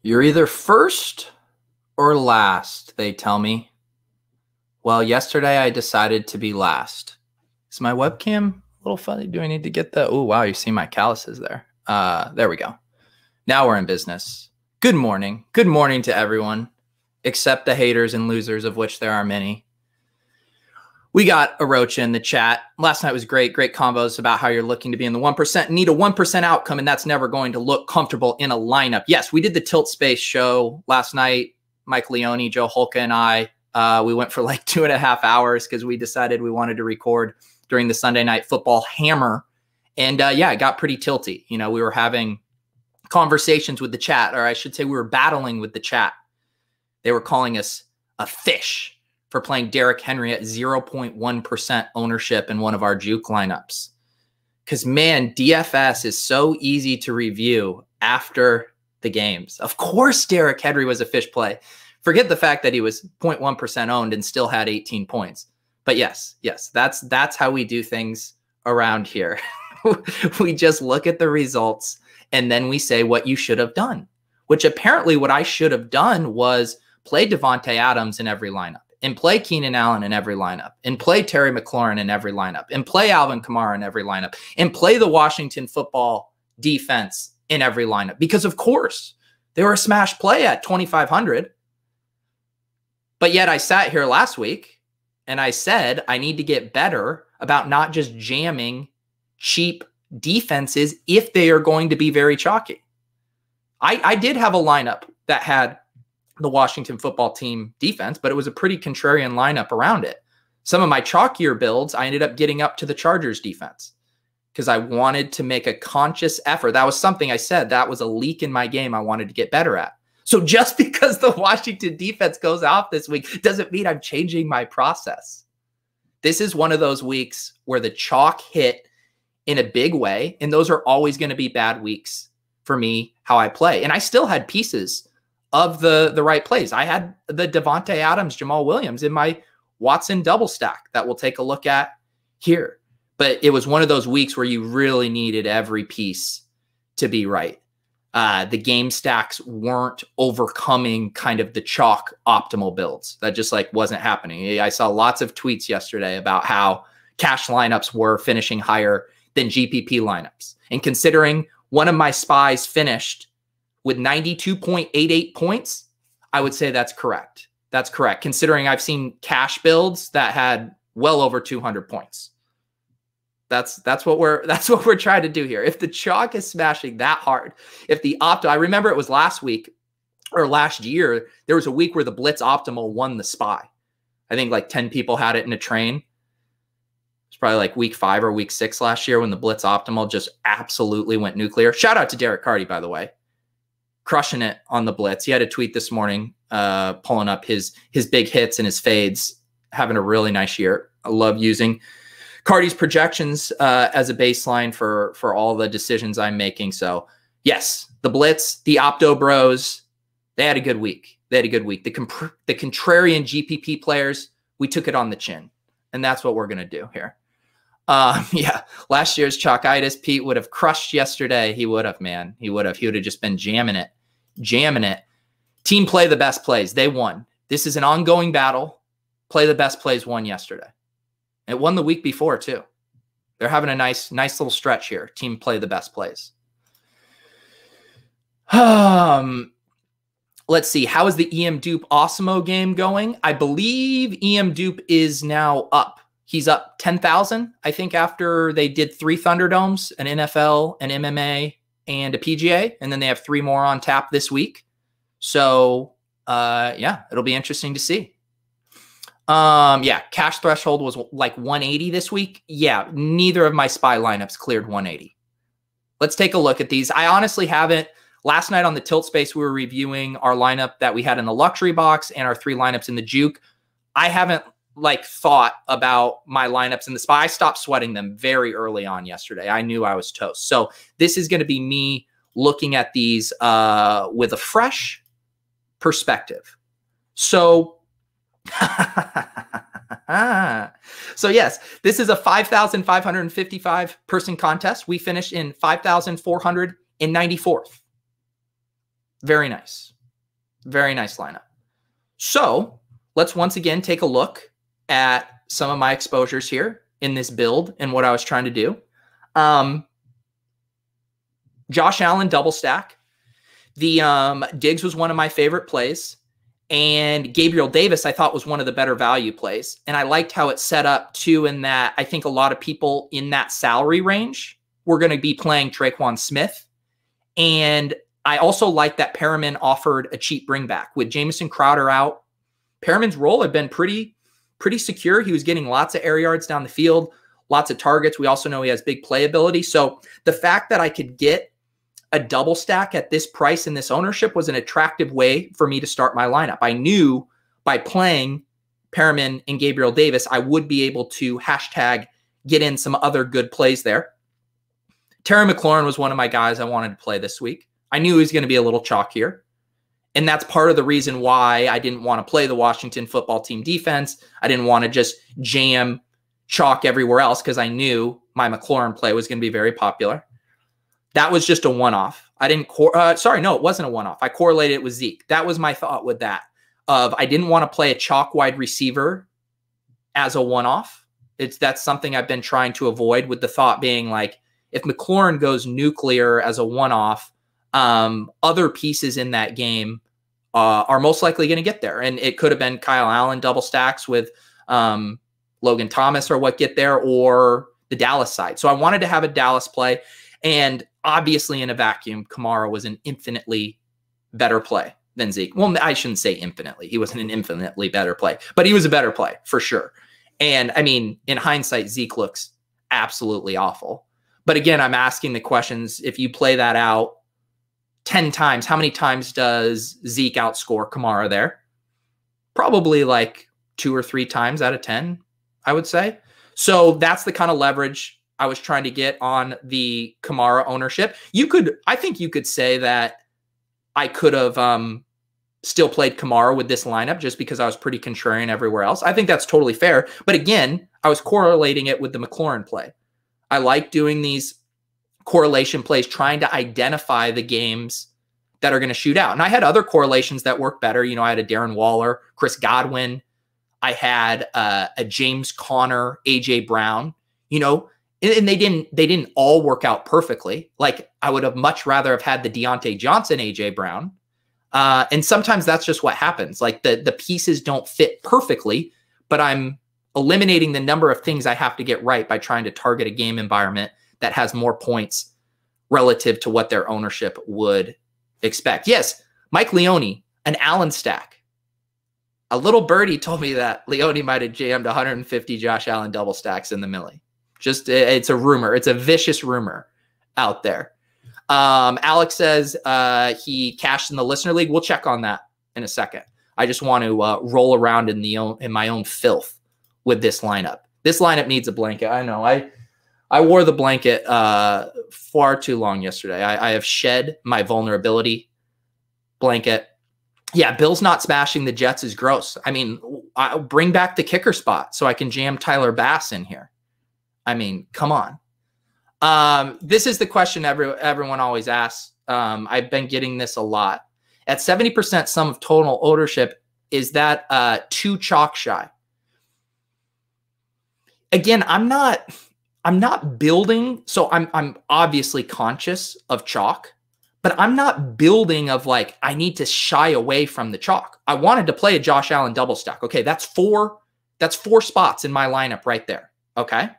You're either first or last, they tell me. Well, yesterday I decided to be last. Is my webcam a little funny? Do I need to get that? Oh, wow, you see my calluses there. There we go. Now we're in business. Good morning. Good morning to everyone, except the haters and losers, of which there are many. We got Arocha in the chat. Last night was great. Great combos about how you're looking to be in the 1%, need a 1% outcome, and that's never going to look comfortable in a lineup. Yes, we did the Tilt Space show last night. Mike Leone, Joe Holka, and I, we went for like 2.5 hours because we decided we wanted to record during the Sunday Night Football hammer. And yeah, it got pretty tilty. You know, we were having conversations with the chat, or I should say we were battling with the chat. They were calling us a fish for playing Derrick Henry at 0.1% ownership in one of our juke lineups. Because, man, DFS is so easy to review after the games. Of course Derrick Henry was a fish play. Forget the fact that he was 0.1% owned and still had 18 points. But yes, that's how we do things around here. We just look at the results and then we say what you should have done, which apparently what I should have done was play Davante Adams in every lineup, and play Keenan Allen in every lineup, and play Terry McLaurin in every lineup, and play Alvin Kamara in every lineup, and play the Washington football defense in every lineup. Because, of course, they were a smash play at 2,500. But yet I sat here last week and I said I need to get better about not just jamming cheap defenses if they are going to be very chalky. I did have a lineup that had the Washington football team defense, but it was a pretty contrarian lineup around it. Some of my chalkier builds, I ended up getting up to the Chargers defense because I wanted to make a conscious effort. That was something I said, that was a leak in my game I wanted to get better at. So just because the Washington defense goes off this week doesn't mean I'm changing my process. This is one of those weeks where the chalk hit in a big way, and those are always going to be bad weeks for me, how I play. And I still had pieces of the right plays. I had the Davante Adams, Jamal Williams in my Watson double stack that we'll take a look at here. But it was one of those weeks where you really needed every piece to be right. The game stacks weren't overcoming kind of the chalk optimal builds. That just like wasn't happening. I saw lots of tweets yesterday about how cash lineups were finishing higher than GPP lineups. And considering one of my spies finished with 92.88 points, I would say that's correct. That's correct, considering I've seen cash builds that had well over 200 points. That's what we're trying to do here. If the chalk is smashing that hard, if the optimal, I remember it was last week or last year, there was a week where the blitz optimal won the spy. I think like 10 people had it in a train. It's probably like week 5 or week 6 last year when the blitz optimal just absolutely went nuclear. Shout out to Derek Carty, by the way. Crushing it on the blitz. He had a tweet this morning, pulling up his big hits and his fades, having a really nice year. I love using Carty's projections as a baseline for all the decisions I'm making. So yes, the blitz, the Opto Bros, they had a good week. They had a good week. The contrarian GPP players, we took it on the chin, and that's what we're going to do here. Yeah, last year's Chalkitis Pete would have crushed yesterday. He would have, man. He would have just been jamming it. Team play the best plays. They won. This is an ongoing battle. Play the best plays won yesterday. It won the week before too. They're having a nice little stretch here. Team play the best plays. Let's see. How is the EM Dupe Osmo game going? I believe EM Dupe is now up. He's up 10,000, I think, after they did 3 Thunderdomes, an NFL, an MMA, and a PGA. And then they have 3 more on tap this week. So Yeah, it'll be interesting to see. Yeah, cash threshold was like 180 this week. Yeah, neither of my SPY lineups cleared 180. Let's take a look at these. I honestly haven't. Last night on the Tilt Space, we were reviewing our lineup that we had in the luxury box and our 3 lineups in the juke. I haven't like thought about my lineups in the SPY. I stopped sweating them very early on yesterday. I knew I was toast. So this is going to be me looking at these with a fresh perspective. So, so yes, this is a 5,555 person contest. We finished in 5,494th. Very nice. Very nice lineup. So let's once again take a look at some of my exposures here in this build and what I was trying to do. Josh Allen double stack. The Diggs was one of my favorite plays. And Gabriel Davis, I thought, was one of the better value plays. And I liked how it set up, too, in that I think a lot of people in that salary range were going to be playing Traquan Smith. And I also liked that Perriman offered a cheap bringback. With Jamison Crowder out, Perriman's role had been pretty secure. He was getting lots of air yards down the field, lots of targets. We also know he has big playability. So the fact that I could get a double stack at this price and this ownership was an attractive way for me to start my lineup. I knew by playing Perriman and Gabriel Davis, I would be able to hashtag get in some other good plays there. Terry McLaurin was one of my guys I wanted to play this week. I knew he was going to be a little chalkier. And that's part of the reason why I didn't want to play the Washington football team defense. I didn't want to just jam chalk everywhere else because I knew my McLaurin play was going to be very popular. That was just a one-off. I didn't, sorry, no, it wasn't a one-off. I correlated it with Zeke. That was my thought with that. I didn't want to play a chalk wide receiver as a one-off. That's something I've been trying to avoid, with the thought being like, if McLaurin goes nuclear as a one-off, other pieces in that game are most likely going to get there. And it could have been Kyle Allen double stacks with Logan Thomas or what get there, or the Dallas side. So I wanted to have a Dallas play. And obviously in a vacuum, Kamara was an infinitely better play than Zeke. Well, I shouldn't say infinitely. He wasn't an infinitely better play, but he was a better play for sure. And I mean, in hindsight, Zeke looks absolutely awful. But again, I'm asking the questions. If you play that out 10 times, how many times does Zeke outscore Kamara there? Probably like 2 or 3 times out of 10, I would say. So that's the kind of leverage I was trying to get on the Kamara ownership. I think you could say that I could have still played Kamara with this lineup just because I was pretty contrarian everywhere else. I think that's totally fair. But again, I was correlating it with the McLaurin play. I like doing these correlation plays, trying to identify the games that are going to shoot out. And I had other correlations that work better. You know, I had a Darren Waller, Chris Godwin. I had a James Conner, AJ Brown, you know, and they didn't all work out perfectly. Like, I would have much rather have had the Deontay Johnson, AJ Brown. And sometimes that's just what happens. Like the pieces don't fit perfectly, but I'm eliminating the number of things I have to get right by trying to target a game environment that has more points relative to what their ownership would expect. Yes, Mike Leone, an Allen stack. A little birdie told me that Leone might have jammed 150 Josh Allen double stacks in the Millie. Just, it's a rumor. It's a vicious rumor out there. Alex says he cashed in the listener league. We'll check on that in a second. I just want to roll around in my own filth with this lineup. This lineup needs a blanket. I know. I wore the blanket far too long yesterday. I have shed my vulnerability blanket. Yeah, Bill's not smashing the Jets is gross. I mean, I'll bring back the kicker spot so I can jam Tyler Bass in here. I mean, come on. This is the question everyone always asks. I've been getting this a lot. At 70% sum of total ownership, is that too chalk shy? Again, I'm not building. So I'm obviously conscious of chalk, but I'm not building of like, I need to shy away from the chalk. I wanted to play a Josh Allen double stack. Okay, that's four spots in my lineup right there. Okay.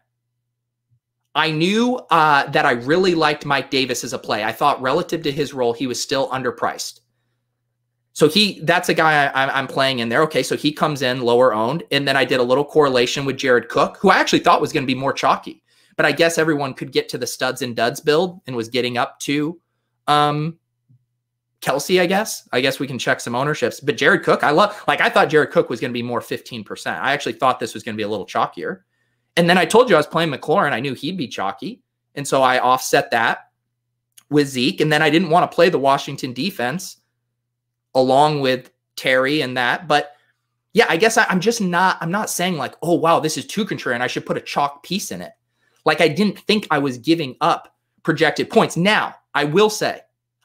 I knew that I really liked Mike Davis as a play. I thought relative to his role, he was still underpriced. So that's a guy I'm playing in there. Okay, so he comes in lower owned. And then I did a little correlation with Jared Cook, who I actually thought was going to be more chalky. But I guess everyone could get to the studs and duds build and was getting up to Kelsey, I guess. I guess we can check some ownerships. But Jared Cook, I thought Jared Cook was going to be more 15%. I actually thought this was going to be a little chalkier. And then I told you I was playing Mclaren. I knew he'd be chalky. And so I offset that with Zeke. And then I didn't want to play the Washington defense along with Terry and that. But yeah, I guess I'm not saying like, oh, wow, this is too contrarian. I should put a chalk piece in it. Like I didn't think I was giving up projected points. Now, I will say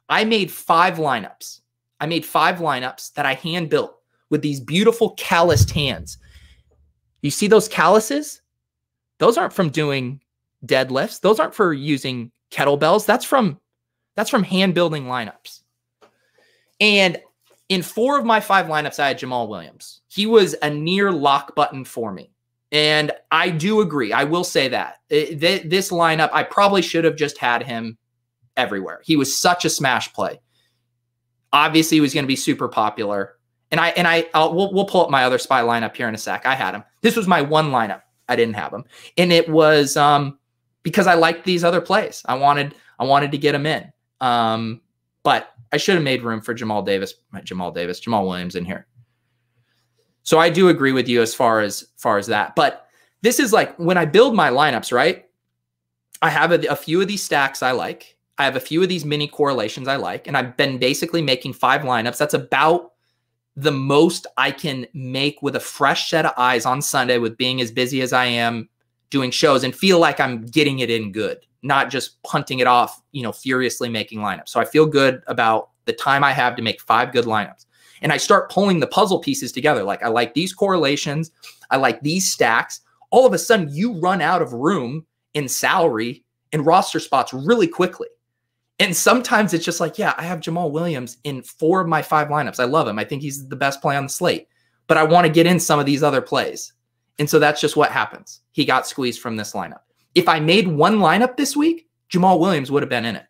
I made 5 lineups. I made 5 lineups that I hand built with these beautiful calloused hands. You see those calluses? Those aren't from doing deadlifts. Those aren't for using kettlebells. That's from hand building lineups. And in 4 of my 5 lineups, I had Jamal Williams. He was a near lock button for me. And I do agree. I will say that. This lineup, I probably should have just had him everywhere. He was such a smash play. Obviously, he was going to be super popular. And we'll pull up my other spy lineup here in a sec. I had him. This was my one lineup. I didn't have him. And it was because I liked these other plays. I wanted to get him in. But I should have made room for Jamal Williams in here. So I do agree with you as far as that. But this is like when I build my lineups, right? I have a few of these stacks I like. I have a few of these mini correlations I like. And I've been basically making 5 lineups. That's about the most I can make with a fresh set of eyes on Sunday with being as busy as I am doing shows and feel like I'm getting it in good, not just punting it off, furiously making lineups. So I feel good about the time I have to make 5 good lineups. And I start pulling the puzzle pieces together. Like I like these correlations. I like these stacks. All of a sudden you run out of room in salary and roster spots really quickly. And sometimes it's just like, yeah, I have Jamal Williams in 4 of my 5 lineups. I love him. I think he's the best play on the slate, but I want to get in some of these other plays. And so that's just what happens. He got squeezed from this lineup. If I made one lineup this week, Jamal Williams would have been in it.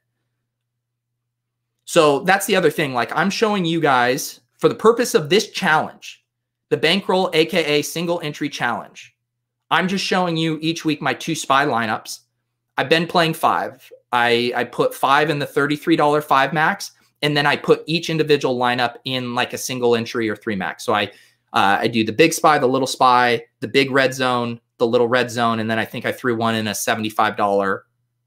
So that's the other thing. Like I'm showing you guys for the purpose of this challenge, the bankroll, AKA single entry challenge. I'm just showing you each week my 2 spy lineups. I've been playing 5. I put 5 in the $33 5 max, and then I put each individual lineup in like a single entry or 3 max. So I do the big spy, the little spy, the big red zone, the little red zone, and then I think I threw one in a $75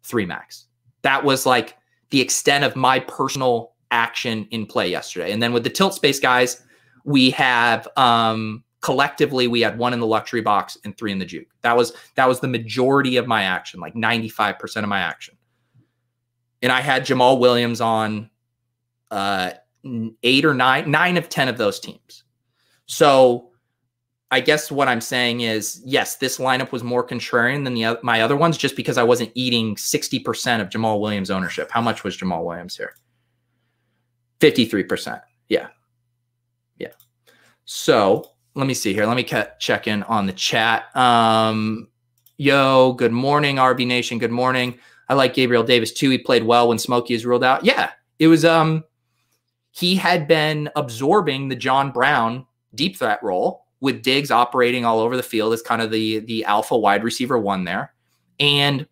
3 max. That was like the extent of my personal action in play yesterday. And then with the tilt space guys, we have collectively we had 1 in the luxury box and 3 in the juke. That was the majority of my action, like 95% of my action. And I had Jamal Williams on 8 or 9 of 10 of those teams. So I guess what I'm saying is, yes, this lineup was more contrarian than my other ones, just because I wasn't eating 60% of Jamal Williams ownership. How much was Jamal Williams here? 53%. Yeah. Yeah. So let me see here. Let me check in on the chat. Yo, good morning, RB Nation. Good morning. I like Gabriel Davis too. He played well when Smokey is ruled out. Yeah, it was, he had been absorbing the John Brown deep threat role with Diggs operating all over the field as kind of the alpha wide receiver 1 there. And,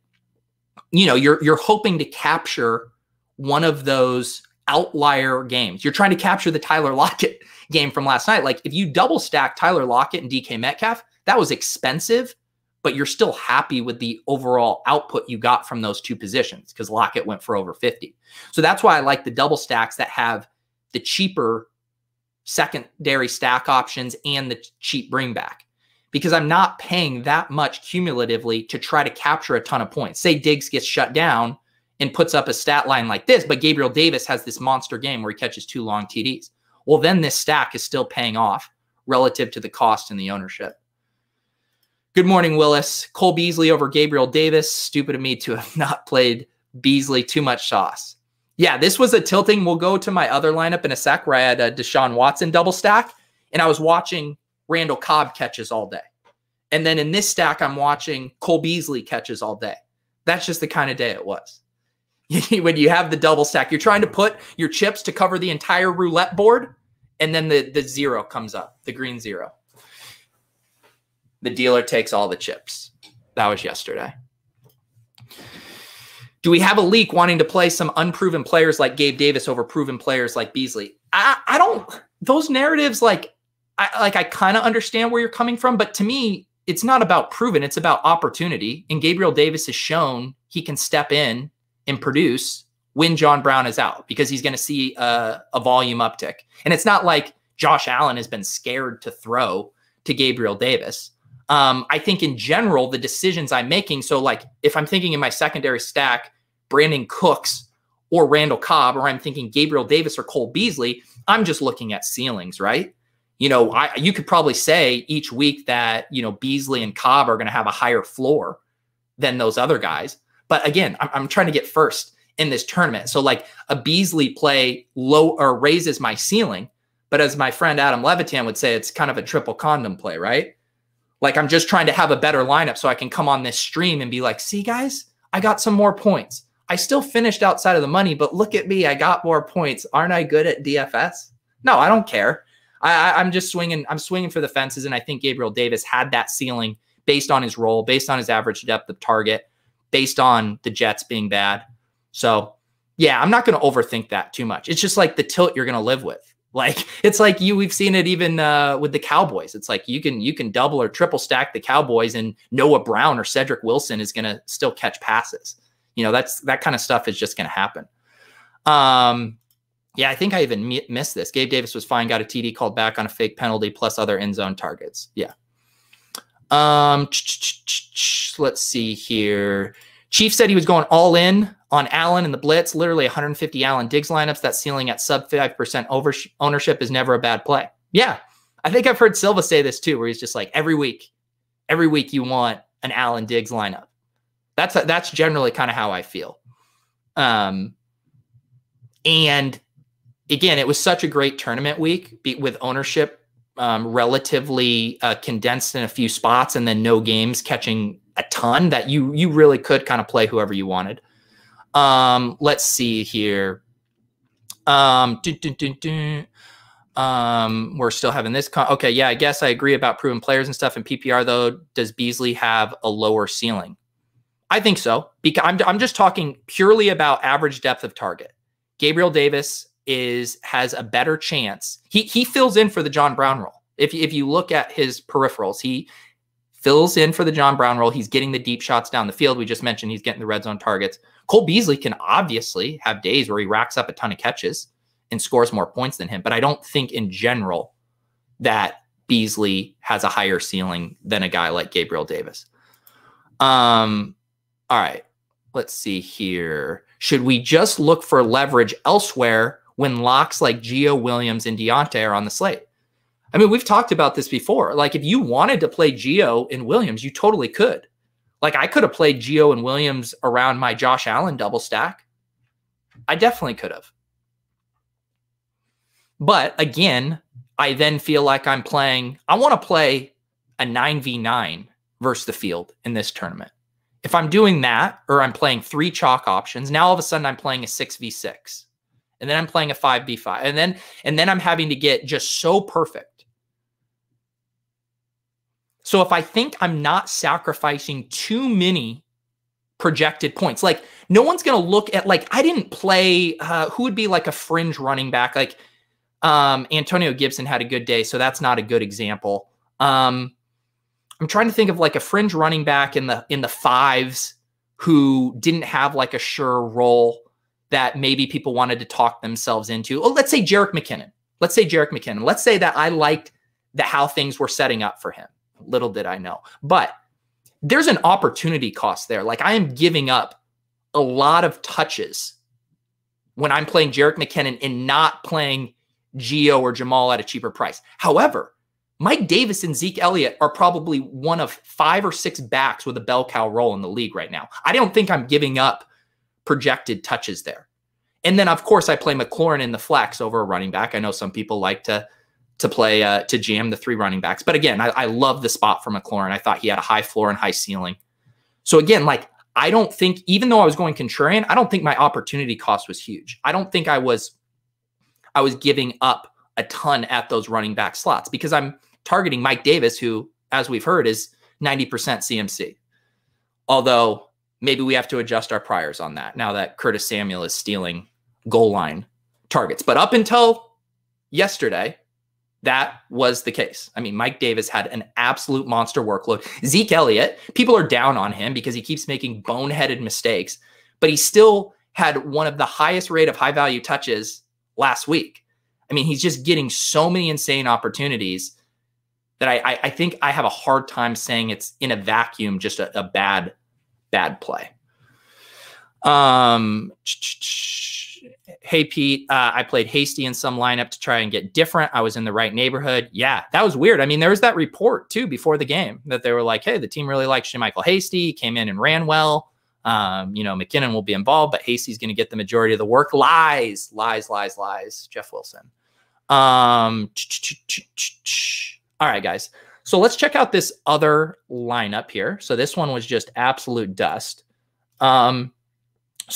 you're hoping to capture one of those outlier games. You're trying to capture the Tyler Lockett game from last night. Like if you double stack Tyler Lockett and DK Metcalf, that was expensive, but you're still happy with the overall output you got from those 2 positions because Lockett went for over 50. So that's why I like the double stacks that have the cheaper secondary stack options and the cheap bring back, because I'm not paying that much cumulatively to try to capture a ton of points. Say Diggs gets shut down and puts up a stat line like this, but Gabriel Davis has this monster game where he catches 2 long TDs. Well, then this stack is still paying off relative to the cost and the ownership. Good morning, Willis. Cole Beasley over Gabriel Davis. Stupid of me to have not played Beasley. Too much sauce. Yeah, this was a tilting. We'll go to my other lineup in a sec where I had a Deshaun Watson double stack, and I was watching Randall Cobb catches all day. And then in this stack, I'm watching Cole Beasley catches all day. That's just the kind of day it was. When you have the double stack, you're trying to put your chips to cover the entire roulette board, And then the zero comes up, the green zero. The dealer takes all the chips. That was yesterday. Do we have a leak wanting to play some unproven players like Gabe Davis over proven players like Beasley? I don't, those narratives, I kind of understand where you're coming from, but to me, it's not about proven, it's about opportunity. And Gabriel Davis has shown he can step in and produce when John Brown is out, because he's going to see a volume uptick. And it's not like Josh Allen has been scared to throw to Gabriel Davis. I think in general, the decisions I'm making, so like if I'm thinking in my secondary stack, Brandon Cooks or Randall Cobb, or I'm thinking Gabriel Davis or Cole Beasley, I'm just looking at ceilings, right? You know, you could probably say each week that, you know, Beasley and Cobb are going to have a higher floor than those other guys. But again, I'm trying to get first in this tournament. So like a Beasley play low or raises my ceiling. But as my friend Adam Levitan would say, it's kind of a triple condom play, right? Like I'm just trying to have a better lineup so I can come on this stream and be like, see guys, I got some more points. I still finished outside of the money, but look at me. I got more points. Aren't I good at DFS? No, I don't care. I'm just swinging. I'm swinging for the fences. And I think Gabriel Davis had that ceiling based on his role, based on his average depth of target, based on the Jets being bad. So yeah, I'm not going to overthink that too much. It's just like the tilt you're going to live with. Like it's like we've seen it even with the Cowboys. It's like you can double or triple stack the Cowboys and Noah Brown or Cedric Wilson is going to still catch passes. You know, that kind of stuff is just going to happen. Yeah, I think I even missed this. Gabe Davis was fine, got a TD called back on a fake penalty plus other end zone targets. Yeah. Let's see here. Chief said he was going all in on Allen and the blitz, literally 150 Allen Diggs lineups. That ceiling at sub 5% ownership is never a bad play. Yeah. I think I've heard Silva say this too, where he's just like every week you want an Allen Diggs lineup. That's generally kind of how I feel. And again, it was such a great tournament week with ownership relatively condensed in a few spots and then no games catching a ton that you really could kind of play whoever you wanted. Let's see here. We're still having this. Okay, yeah, I guess I agree about proven players and stuff in PPR though. Does Beasley have a lower ceiling? I think so, because I'm just talking purely about average depth of target. Gabriel Davis has a better chance. He fills in for the John Brown role. If you look at his peripherals, he fills in for the John Brown role. He's getting the deep shots down the field. We just mentioned he's getting the red zone targets. Cole Beasley can obviously have days where he racks up a ton of catches and scores more points than him. But I don't think in general that Beasley has a higher ceiling than a guy like Gabriel Davis. All right, let's see here. Should we just look for leverage elsewhere when locks like Gio, Williams, and Deontay are on the slate? I mean, we've talked about this before. Like, if you wanted to play Gio and Williams, you totally could. Like, I could have played Gio and Williams around my Josh Allen double stack. I definitely could have. But, again, I then feel like I want to play a 9v9 versus the field in this tournament. If I'm doing that, or I'm playing 3 chalk options, now all of a sudden I'm playing a 6v6. And then I'm playing a 5v5. And then I'm having to get just so perfect. So if I think I'm not sacrificing too many projected points, like no one's going to look at, like, I didn't play, who would be like a fringe running back? Like Antonio Gibson had a good day, so that's not a good example. I'm trying to think of like a fringe running back in the fives who didn't have like a sure role that maybe people wanted to talk themselves into. Oh, let's say Jerick McKinnon. Let's say that I liked how things were setting up for him. Little did I know. But there's an opportunity cost there. Like, I am giving up a lot of touches when I'm playing Jerick McKinnon and not playing Gio or Jamal at a cheaper price. However, Mike Davis and Zeke Elliott are probably one of 5 or 6 backs with a bell cow role in the league right now. I don't think I'm giving up projected touches there. And then, of course, I play Mclaren in the flex over a running back. I know some people like to play, to jam the 3 running backs. But again, I love the spot for Mclaren. I thought he had a high floor and high ceiling. So again, like, I don't think, even though I was going contrarian, I don't think my opportunity cost was huge. I don't think I was giving up a ton at those running back slots because I'm targeting Mike Davis, who, as we've heard, is 90% CMC. Although maybe we have to adjust our priors on that now that Curtis Samuel is stealing goal line targets. But up until yesterday, that was the case. I mean, Mike Davis had an absolute monster workload. Zeke Elliott, people are down on him because he keeps making boneheaded mistakes, but he still had one of the highest rate of high value touches last week. I mean, he's just getting so many insane opportunities that I think I have a hard time saying it's in a vacuum, just a bad play. Hey, Pete, I played hasty in some lineup to try and get different. I was in the right neighborhood. Yeah, that was weird. I mean, there was that report too before the game that they were like, hey, the team really likes Michael Hasty. He came in and ran well. You know, McKinnon will be involved, but Hasty's going to get the majority of the work. Lies. Jeff Wilson. All right, guys. So let's check out this other lineup here. So this one was just absolute dust. So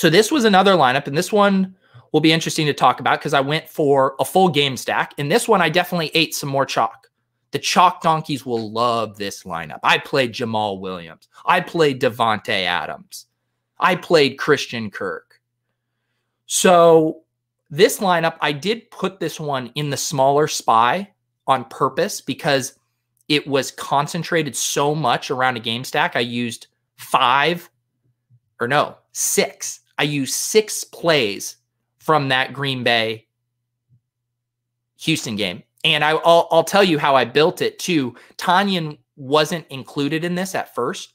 this was another lineup, and this one will be interesting to talk about because I went for a full game stack. In this one, I definitely ate some more chalk. The chalk donkeys will love this lineup. I played Jamal Williams. I played Devontae Adams. I played Christian Kirk. So this lineup, I did put this one in the smaller SPY on purpose because it was concentrated so much around a game stack. I used 6. I used 6 plays from that Green Bay Houston game. And I'll tell you how I built it too. Tanyan wasn't included in this at first.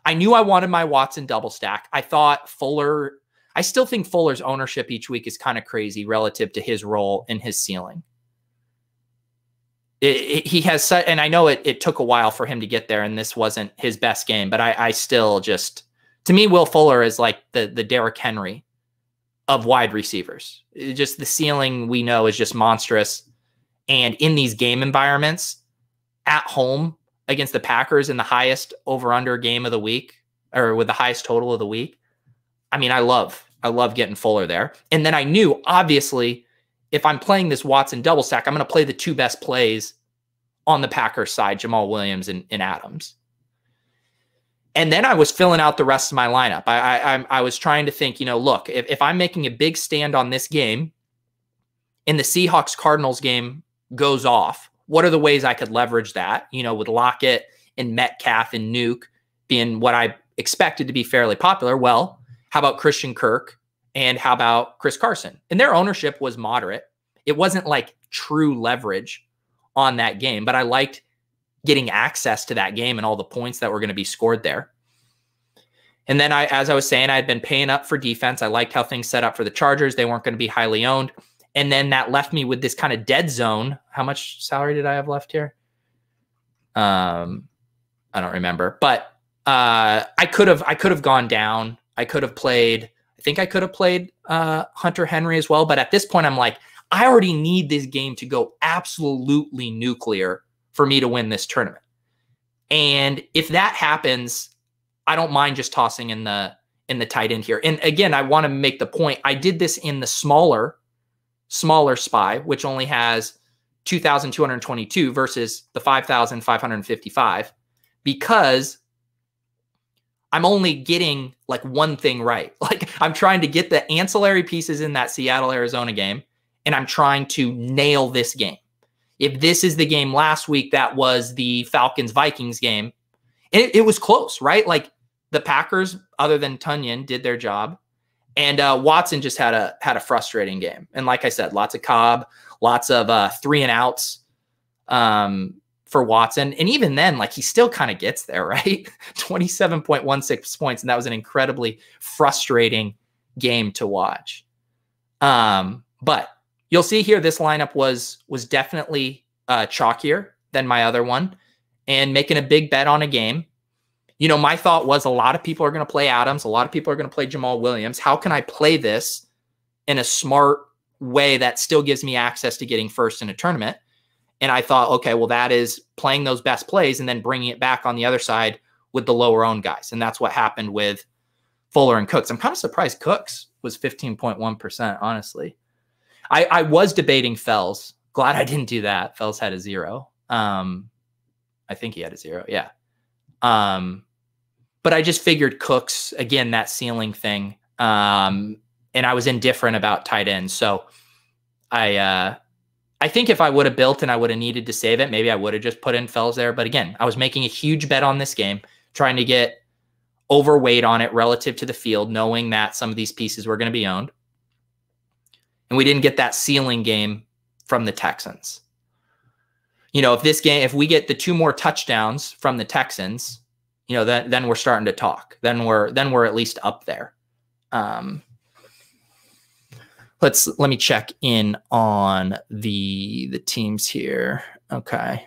I knew I wanted my Watson double stack. I thought Fuller, I still think Fuller's ownership each week is kind of crazy relative to his role and his ceiling. He has such, and I know it took a while for him to get there, and this wasn't his best game, but I still just, to me, Will Fuller is like the Derrick Henry of wide receivers. Just the ceiling we know is just monstrous. And in these game environments, at home against the Packers in the highest over-under game of the week, or with the highest total of the week, I mean, I love getting Fuller there. And then I knew, obviously, if I'm playing this Watson double stack, I'm going to play the 2 best plays on the Packers side, Jamal Williams and Adams. And then I was filling out the rest of my lineup. I was trying to think, you know, look, if I'm making a big stand on this game and the Seahawks-Cardinals game goes off, what are the ways I could leverage that, you know, with Lockett and Metcalf and Nuke being what I expected to be fairly popular? Well, how about Christian Kirk and how about Chris Carson? And their ownership was moderate. It wasn't like true leverage on that game, but I liked getting access to that game and all the points that were going to be scored there. And then as I was saying, I had been paying up for defense. I liked how things set up for the Chargers. They weren't going to be highly owned. And then that left me with this kind of dead zone. How much salary did I have left here? I don't remember, but I could have gone down. I could have played, I think I could have played Hunter Henry as well. But at this point, I'm like, I already need this game to go absolutely nuclear for me to win this tournament. And if that happens, I don't mind just tossing in the tight end here. And again, I want to make the point, I did this in the smaller SPY, which only has 2,222 versus the 5,555, because I'm only getting like one thing right. Like I'm trying to get the ancillary pieces in that Seattle-Arizona game, and I'm trying to nail this game. If this is the game last week, that was the Falcons-Vikings game. It was close, right? Like the Packers, other than Tanyan, did their job. And Watson just had a frustrating game. And like I said, lots of Cobb, lots of 3-and-outs for Watson. And even then, like he still kind of gets there, right? 27.16 points. And that was an incredibly frustrating game to watch. But you'll see here, this lineup was definitely chalkier than my other one, and making a big bet on a game. You know, my thought was a lot of people are going to play Adams. A lot of people are going to play Jamal Williams. How can I play this in a smart way that still gives me access to getting first in a tournament? And I thought, okay, well, that is playing those best plays and then bringing it back on the other side with the lower owned guys. And that's what happened with Fuller and Cooks. I'm kind of surprised Cooks was 15.1%, honestly. I was debating Fells Glad I didn't do that. Fells had a 0. I think he had a 0. Yeah. But I just figured Cooks, again, that ceiling thing. And I was indifferent about tight ends. So I think if I would have built and I would have needed to save it, maybe I would have just put in Fells there. But again, I was making a huge bet on this game, trying to get overweight on it relative to the field, knowing that some of these pieces were going to be owned. And we didn't get that ceiling game from the Texans. You know, if we get the 2 more touchdowns from the Texans, you know, then we're starting to talk. Then we're at least up there. Let me check in on the teams here. Okay.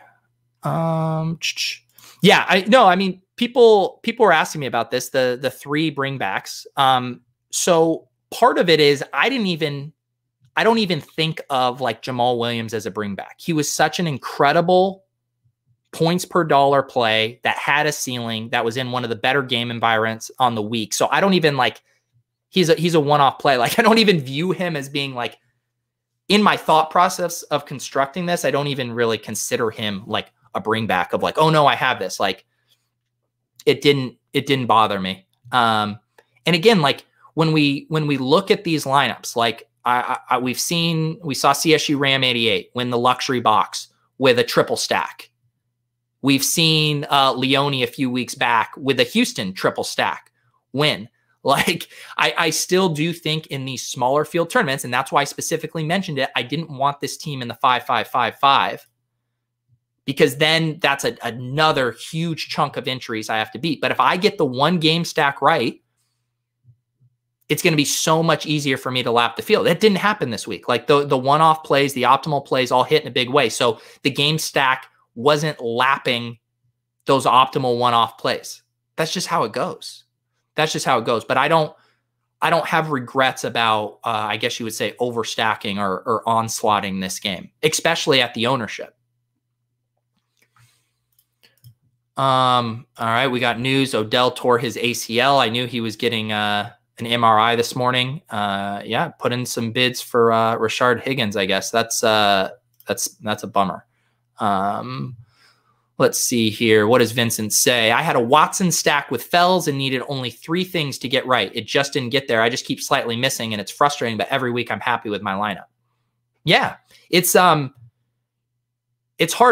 Yeah, I mean, people were asking me about this, the 3 bringbacks. So part of it is I don't even think of like Jamal Williams as a bringback. He was such an incredible points per dollar play that had a ceiling, that was in one of the better game environments on the week. So I don't even like, he's a one-off play. Like I don't even view him as being like, in my thought process of constructing this, I don't even really consider him like a bringback of like, oh no, I have this. Like it didn't bother me. And again, like when we look at these lineups, like we saw CSU Ram 88 win the luxury box with a triple stack. We've seen Leone a few weeks back with a Houston triple stack win. Like I still do think in these smaller field tournaments, and that's why I specifically mentioned it, I didn't want this team in the 5-5-5-5 because then that's another huge chunk of entries I have to beat. But if I get the 1 game stack right, it's going to be so much easier for me to lap the field. That didn't happen this week. Like the one-off plays, the optimal plays all hit in a big way. So the game stack wasn't lapping those optimal one-off plays. That's just how it goes. That's just how it goes. But I don't have regrets about, I guess you would say, overstacking or onslaughting this game, especially at the ownership. All right, we got news. Odell tore his ACL. I knew he was getting an MRI this morning. Yeah, put in some bids for Rashard Higgins. I guess that's a bummer. Let's see here. What does Vincent say? I had a Watson stack with Fells and needed only 3 things to get right. It just didn't get there. I just keep slightly missing, and it's frustrating. But every week I'm happy with my lineup. Yeah, it's hard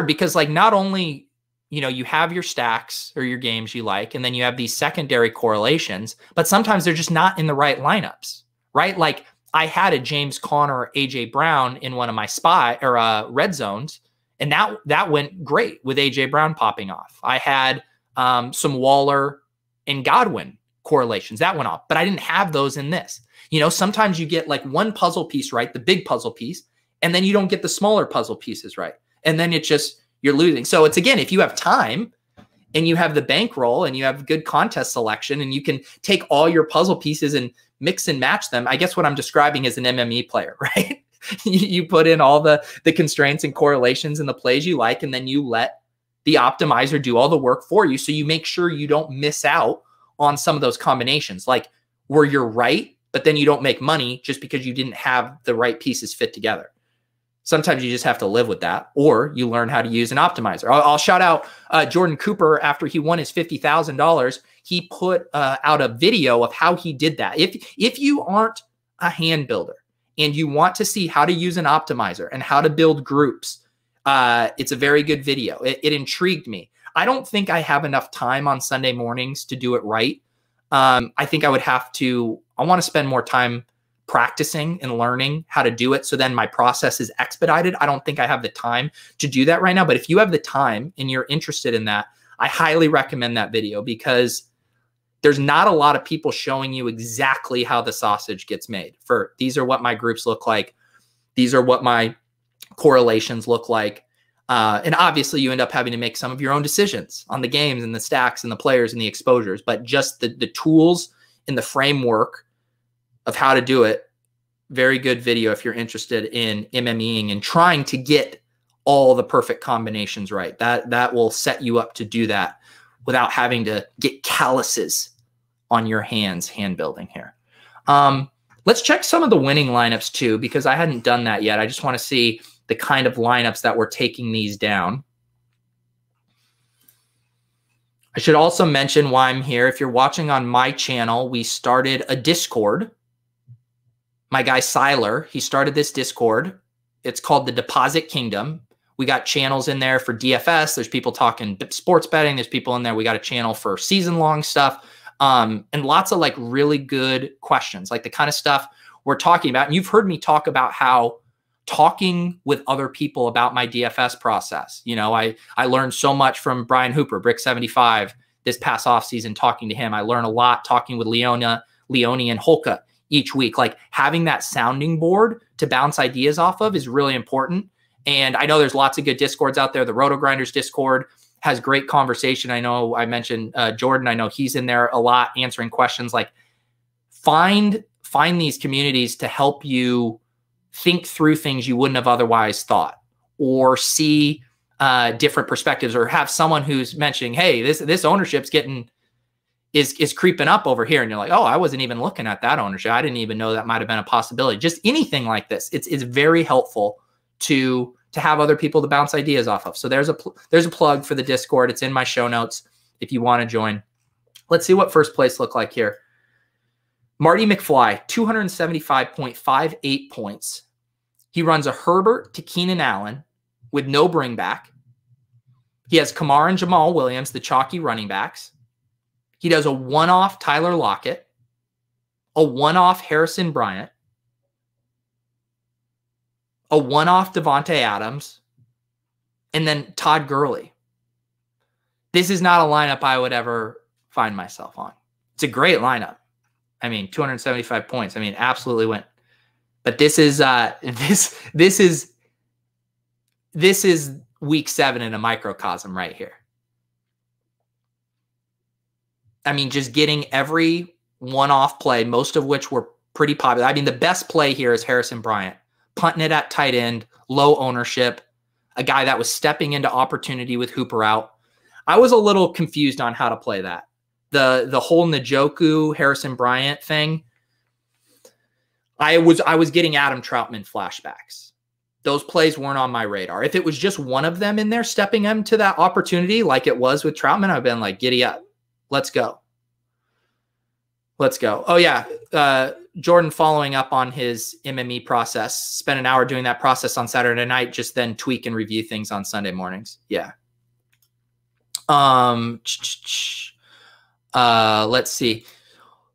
because like not only, you know, you have your stacks or your games you like, and then you have these secondary correlations, but sometimes they're just not in the right lineups, right? Like I had a James Conner or AJ Brown in one of my red zones, and that went great with AJ Brown popping off. I had some Waller and Godwin correlations that went off, but I didn't have those in this. You know, sometimes you get like one puzzle piece right, the big puzzle piece, and then you don't get the smaller puzzle pieces right, and then it just, you're losing. So it's, again, if you have time and you have the bankroll and you have good contest selection and you can take all your puzzle pieces and mix and match them, I guess what I'm describing is an MME player, right? You put in all the constraints and correlations and the plays you like, and then you let the optimizer do all the work for you. So you make sure you don't miss out on some of those combinations, like where you're right, but then you don't make money just because you didn't have the right pieces fit together. Sometimes you just have to live with that, or you learn how to use an optimizer. I'll shout out Jordan Cooper after he won his $50,000. He put out a video of how he did that. If you aren't a hand builder and you want to see how to use an optimizer and how to build groups, it's a very good video. It intrigued me. I don't think I have enough time on Sunday mornings to do it right. I think I want to spend more time practicing and learning how to do it, so then my process is expedited. I don't think I have the time to do that right now, but if you have the time and you're interested in that, I highly recommend that video, because there's not a lot of people showing you exactly how the sausage gets made. For these are what my groups look like. These are what my correlations look like. And obviously you end up having to make some of your own decisions on the games and the stacks and the players and the exposures, but just the tools and the framework of how to do it. Very good video if you're interested in MMEing and trying to get all the perfect combinations right. That will set you up to do that without having to get calluses on your hands hand building here. Let's check some of the winning lineups too, because I hadn't done that yet. I just want to see the kind of lineups that we're taking these down. I should also mention why I'm here. If you're watching on my channel, we started a Discord. My guy Siler, he started this Discord. It's called the Deposit Kingdom. We got channels in there for DFS. There's people talking sports betting. There's people in there. We got a channel for season-long stuff. And lots of like really good questions, like the kind of stuff we're talking about. And you've heard me talk about how talking with other people about my DFS process. You know, I learned so much from Brian Hooper, Brick 75, this past offseason, talking to him. I learned a lot talking with Leone and Holka each week. Like having that sounding board to bounce ideas off of is really important. And I know there's lots of good Discords out there. The Roto Grinders Discord has great conversation. I know I mentioned Jordan. I know he's in there a lot answering questions. Like find these communities to help you think through things you wouldn't have otherwise thought, or see different perspectives, or have someone who's mentioning, hey, this ownership's is creeping up over here. And you're like, oh, I wasn't even looking at that ownership. I didn't even know that might've been a possibility. Just anything like this. It's very helpful to have other people to bounce ideas off of. So there's a plug for the Discord. It's in my show notes if you want to join. Let's see what first place look like here. Marty McFly, 275.58 points. He runs a Herbert to Keenan Allen with no bring back. He has Kamara and Jamal Williams, the chalky running backs. He does a one-off Tyler Lockett, a one-off Harrison Bryant, a one-off Devontae Adams, and then Todd Gurley. This is not a lineup I would ever find myself on. It's a great lineup. I mean, 275 points. I mean, absolutely went. But this is this is week 7 in a microcosm right here. I mean, just getting every one-off play, most of which were pretty popular. I mean, the best play here is Harrison Bryant, punting it at tight end, low ownership, a guy that was stepping into opportunity with Hooper out. I was a little confused on how to play that. The whole Njoku Harrison Bryant thing, I was getting Adam Troutman flashbacks. Those plays weren't on my radar. If it was just one of them in there stepping into that opportunity like it was with Troutman, I've been like, giddy up. Let's go. Let's go. Oh, yeah. Jordan following up on his MME process. Spent an hour doing that process on Saturday night, just then tweak and review things on Sunday mornings. Yeah. Let's see.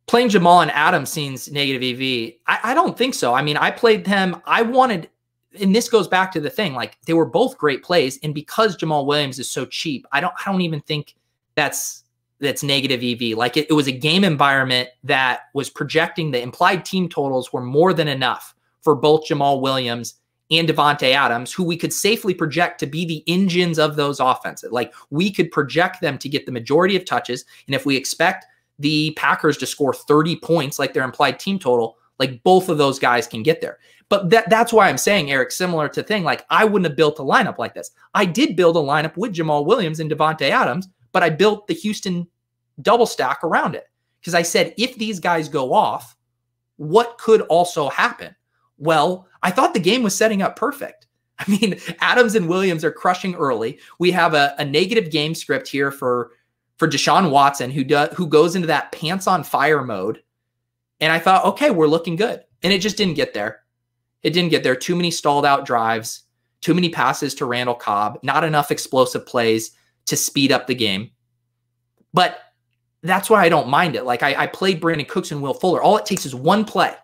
Playing Jamal and Adams seems negative EV. I don't think so. I mean, I played them. I wanted, and this goes back to the thing, like they were both great plays. And because Jamal Williams is so cheap, I don't even think that's negative EV. Like it was a game environment that was projecting the implied team totals were more than enough for both Jamal Williams and Devontae Adams, who we could safely project to be the engines of those offenses. Like we could project them to get the majority of touches. And if we expect the Packers to score 30 points, like their implied team total, like both of those guys can get there. But that's why I'm saying, Eric, similar to thing, like I wouldn't have built a lineup like this. I did build a lineup with Jamal Williams and Devontae Adams, but I built the Houston double stack around it. Because I said, if these guys go off, what could also happen? Well, I thought the game was setting up perfect. I mean, Adams and Williams are crushing early. We have a negative game script here for Deshaun Watson, who goes into that pants on fire mode. And I thought, okay, we're looking good. And it just didn't get there. It didn't get there. Too many stalled out drives, too many passes to Randall Cobb, not enough explosive plays to speed up the game. But that's why I don't mind it. Like I played Brandon Cooks and Will Fuller. All it takes is one play.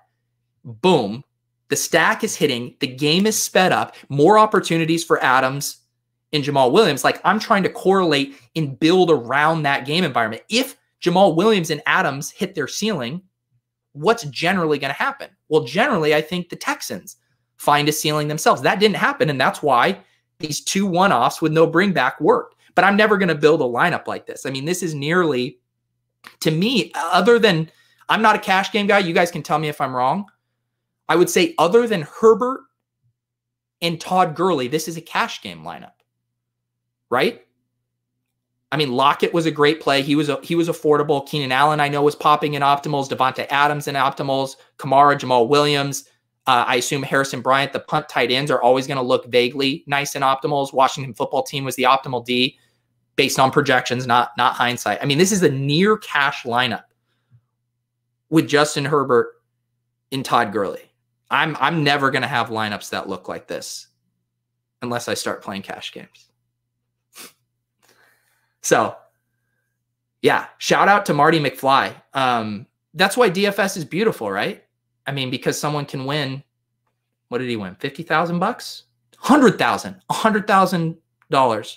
Boom. The stack is hitting. The game is sped up. More opportunities for Adams and Jamal Williams. Like I'm trying to correlate and build around that game environment. If Jamal Williams and Adams hit their ceiling, what's generally going to happen? Well, generally, I think the Texans find a ceiling themselves. That didn't happen, and that's why these 2 one-offs with no bring back worked. But I'm never going to build a lineup like this. I mean, this is nearly, to me, other than, I'm not a cash game guy. You guys can tell me if I'm wrong. I would say other than Herbert and Todd Gurley, this is a cash game lineup, right? I mean, Lockett was a great play. He was affordable. Keenan Allen, I know, was popping in optimals. Devontae Adams in optimals. Kamara, Jamal Williams. I assume Harrison Bryant, the punt tight ends, are always going to look vaguely nice and optimal. As Washington football team was the optimal D based on projections, not hindsight. I mean, this is a near cash lineup with Justin Herbert and Todd Gurley. I'm never going to have lineups that look like this unless I start playing cash games. So, yeah, shout out to Marty McFly. That's why DFS is beautiful, right? I mean, because someone can win. What did he win? $50,000 bucks? $100,000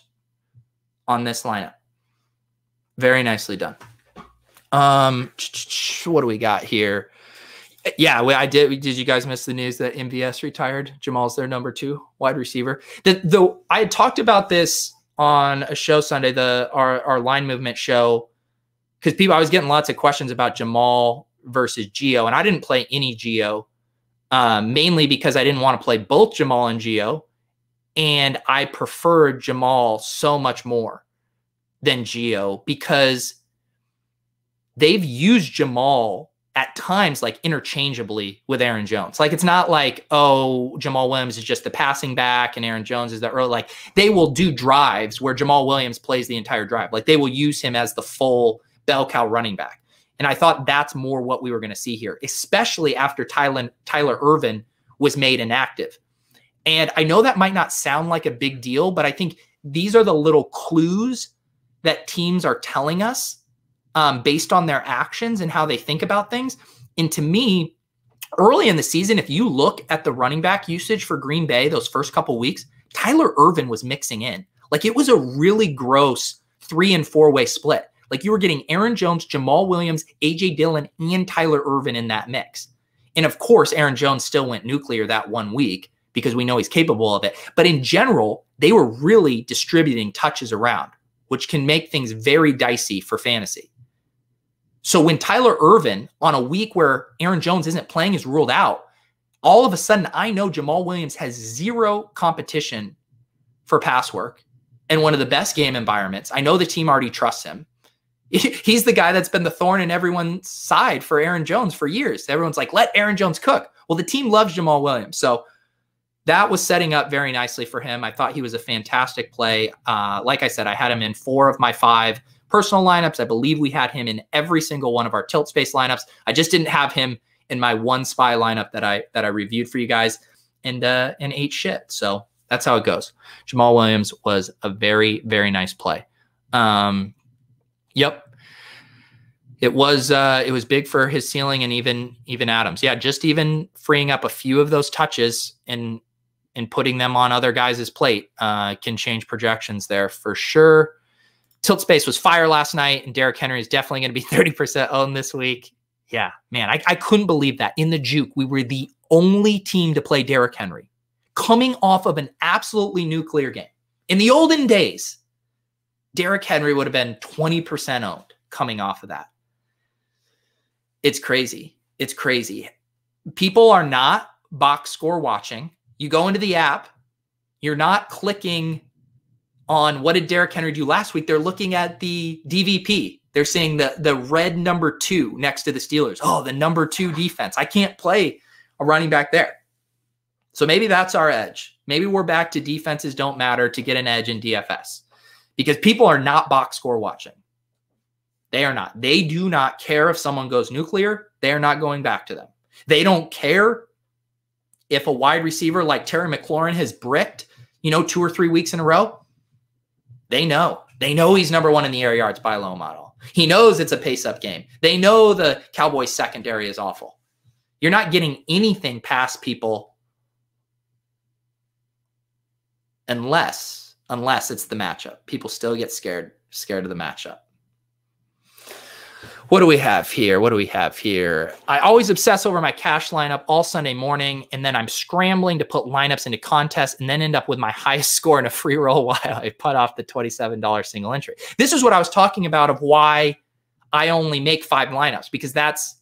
on this lineup. Very nicely done. What do we got here? Yeah, I did. Did you guys miss the news that MVS retired? Jamal's their number 2 wide receiver. I had talked about this on a show Sunday, our line movement show, because I was getting lots of questions about Jamal versus Gio, and I didn't play any Gio, mainly because I didn't want to play both Jamal and Gio, and I preferred Jamal so much more than Gio because they've used Jamal at times like interchangeably with Aaron Jones. Like, it's not like, oh, Jamal Williams is just the passing back and Aaron Jones is the early. Like, they will do drives where Jamal Williams plays the entire drive. Like, they will use him as the full bell cow running back. And I thought that's more what we were going to see here, especially after Tyler Ervin was made inactive. And I know that might not sound like a big deal, but I think these are the little clues that teams are telling us based on their actions and how they think about things. And to me, early in the season, if you look at the running back usage for Green Bay those first couple weeks, Tyler Ervin was mixing in. Like, it was a really gross 3- and 4-way split. Like, you were getting Aaron Jones, Jamal Williams, A.J. Dillon, and Tyler Ervin in that mix. And of course, Aaron Jones still went nuclear that 1 week because we know he's capable of it. But in general, they were really distributing touches around, which can make things very dicey for fantasy. So when Tyler Ervin, on a week where Aaron Jones isn't playing, is ruled out, all of a sudden I know Jamal Williams has zero competition for pass work and one of the best game environments. I know the team already trusts him. He's the guy that's been the thorn in everyone's side for Aaron Jones for years. Everyone's like, let Aaron Jones cook. Well, the team loves Jamal Williams. So that was setting up very nicely for him. I thought he was a fantastic play. Like I said, I had him in 4 of my 5 personal lineups. I believe we had him in every single one of our tilt space lineups. I just didn't have him in my 1 spy lineup that I reviewed for you guys and ate shit. So that's how it goes. Jamal Williams was a very, very nice play. Yep. It was big for his ceiling and even Adams. Yeah, just even freeing up a few of those touches and putting them on other guys' plate can change projections there for sure. Tilt space was fire last night, and Derrick Henry is definitely going to be 30% owned this week. Yeah, man, I couldn't believe that. In the juke, we were the only team to play Derrick Henry, coming off of an absolutely nuclear game. In the olden days, Derrick Henry would have been 20% owned coming off of that. It's crazy. It's crazy. People are not box score watching. You go into the app, you're not clicking on what did Derrick Henry do last week. They're looking at the DVP. They're seeing the red number 2 next to the Steelers. Oh, the number 2 defense. I can't play a running back there. So maybe that's our edge. Maybe we're back to defenses don't matter to get an edge in DFS because people are not box score watching. They are not. They do not care if someone goes nuclear. They are not going back to them. They don't care if a wide receiver like Terry McLaurin has bricked, 2 or 3 weeks in a row. They know. They know he's number 1 in the air yards by low model. He knows it's a pace-up game. They know the Cowboys secondary is awful. You're not getting anything past people unless it's the matchup. People still get scared of the matchup. What do we have here? I always obsess over my cash lineup all Sunday morning, and then I'm scrambling to put lineups into contests and then end up with my highest score in a free roll while I put off the $27 single entry. This is what I was talking about of why I only make 5 lineups, because that's,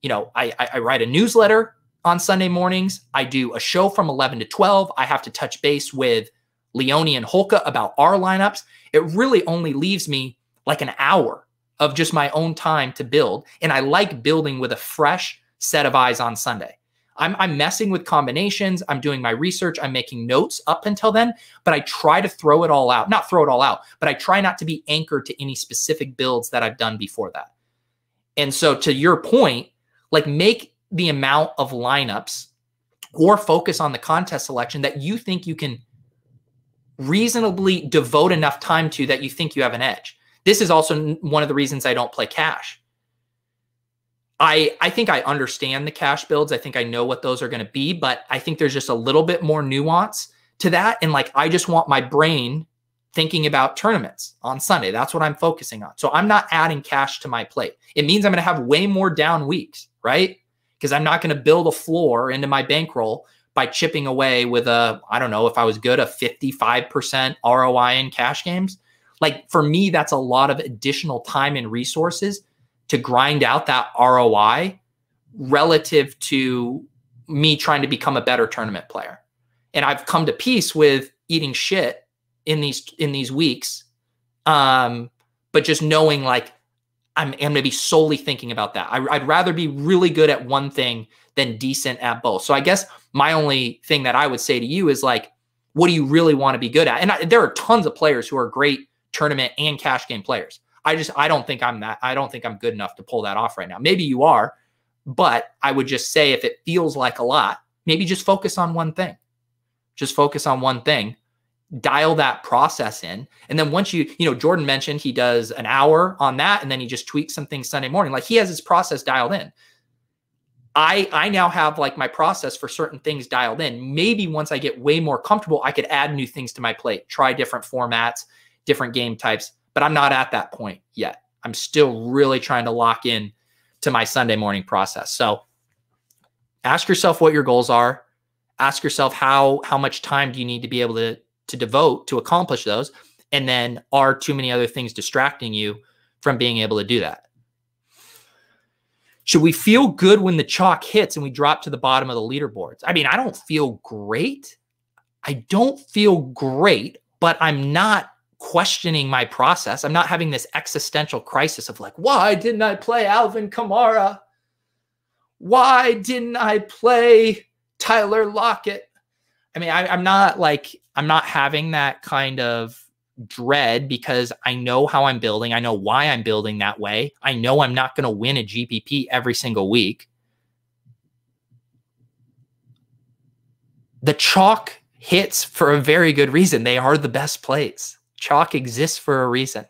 I write a newsletter on Sunday mornings. I do a show from 11 to 12. I have to touch base with Leone and Holka about our lineups. It really only leaves me like an hour of just my own time to build. And I like building with a fresh set of eyes on Sunday. I'm messing with combinations. I'm doing my research. I'm making notes up until then, but I try to throw it all out. Not throw it all out, but I try not to be anchored to any specific builds that I've done before that. And so to your point, like make the amount of lineups or focus on the contest selection that you think you can reasonably devote enough time to that you think you have an edge. This is also one of the reasons I don't play cash. I think I understand the cash builds. I think I know what those are going to be, but I think there's just a little bit more nuance to that. And like, I just want my brain thinking about tournaments on Sunday. That's what I'm focusing on. So I'm not adding cash to my plate. It means I'm going to have way more down weeks, right? Because I'm not going to build a floor into my bankroll by chipping away with a, I don't know, if I was good, a 55% ROI in cash games. Like for me, that's a lot of additional time and resources to grind out that ROI relative to me trying to become a better tournament player. And I've come to peace with eating shit in these weeks. But just knowing like I'm going to be solely thinking about that. I'd rather be really good at one thing than decent at both. So I guess my only thing that I would say to you is like, what do you really want to be good at? And there are tons of players who are great tournament and cash game players. I don't think I'm that. I don't think I'm good enough to pull that off right now. Maybe you are, but I would just say if it feels like a lot, maybe just focus on one thing. Just focus on one thing. Dial that process in. And then once Jordan mentioned he does an hour on that and then he just tweaks some things Sunday morning. Like he has his process dialed in. I now have like my process for certain things dialed in. Maybe once I get way more comfortable, I could add new things to my plate, try different formats, different game types. But I'm not at that point yet. I'm still really trying to lock in to my Sunday morning process. So ask yourself what your goals are. Ask yourself how much time do you need to be able to devote to accomplish those? And then are too many other things distracting you from being able to do that? Should we feel good when the chalk hits and we drop to the bottom of the leaderboards? I mean, I don't feel great. But I'm not questioning my process. I'm not having this existential crisis of like, why didn't I play Alvin Kamara? Why didn't I play Tyler Lockett? I mean, I'm not having that kind of dread because I know how I'm building. I know why I'm building that way. I know I'm not going to win a GPP every single week. The chalk hits for a very good reason. They are the best plays. Chalk exists for a reason.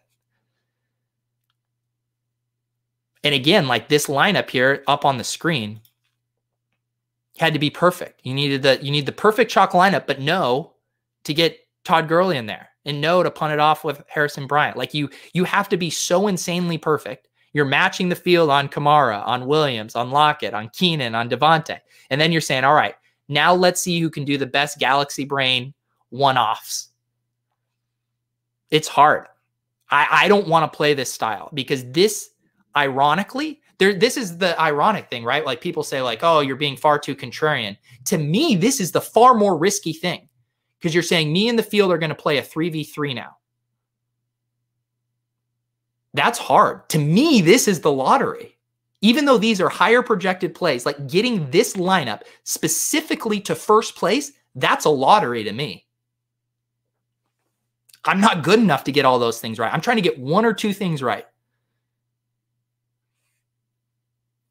And again, like this lineup here up on the screen had to be perfect. You need the perfect chalk lineup, but no to get Todd Gurley in there and no to punt it off with Harrison Bryant. Like you have to be so insanely perfect. You're matching the field on Kamara, on Williams, on Lockett, on Keenan, on Devontae. And then you're saying, all right, now let's see who can do the best galaxy brain one-offs. It's hard. I don't want to play this style because this, ironically, this is the ironic thing, right? Like people say like, oh, you're being far too contrarian. To me, this is the far more risky thing because you're saying me and the field are going to play a 3v3 now. That's hard. To me, this is the lottery. Even though these are higher projected plays, like getting this lineup specifically to first place, that's a lottery to me. I'm not good enough to get all those things right. I'm trying to get one or two things right.